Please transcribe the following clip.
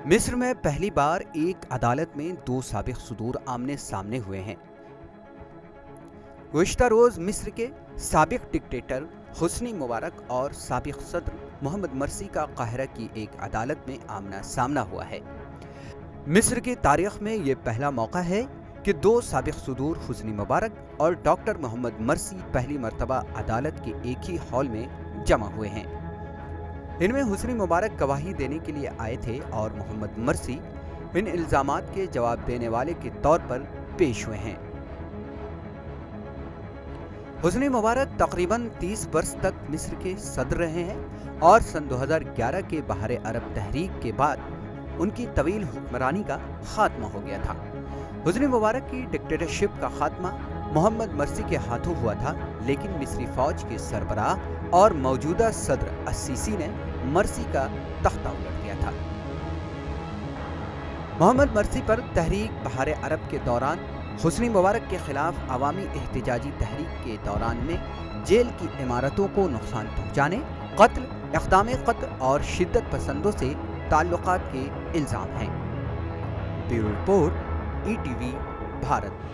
मिस्र में पहली बार एक अदालत में दो साबिक सदूर आमने सामने हुए हैं। गुज़िश्ता रोज मिस्र के साबिक डिक्टेटर हुस्नी मुबारक और साबिक सदर मोहम्मद मर्सी का काहिरा की एक अदालत में आमना सामना हुआ है। मिस्र की तारीख में ये पहला मौका है कि दो साबिक सदूर हुस्नी मुबारक और डॉक्टर मोहम्मद मर्सी पहली मर्तबा अदालत के एक ही हॉल में जमा हुए हैं। इनमें हुस्नी मुबारक गवाही देने के लिए आए थे और मोहम्मद मर्सी इन इल्जामात के जवाब देने वाले के तौर पर पेश हुए हैं। हुस्नी मुबारक तकरीबन 30 वर्ष तक मिस्र के सदर रहे हैं और सन 2011 के बहार अरब तहरीक के बाद उनकी तवील हुक्मरानी का खात्मा हो गया था। हुस्नी मुबारक की डिक्टेटरशिप का खात्मा मोहम्मद मर्सी के हाथों हुआ था, लेकिन मिस्री फौज के सरबराह और मौजूदा सदर अस्सीसी ने मर्सी का तख्ता उलट दिया था। मोहम्मद मर्सी पर तहरीक बहार अरब के दौरान हुस्नी मुबारक के खिलाफ अवामी एहतिजाजी तहरीक के दौरान में जेल की इमारतों को नुकसान पहुंचाने, कत्ल, इक़दाम कत्ल और शिद्दत पसंदों से ताल्लुकात के इल्जाम हैं। Bureau report, ETV Bharat.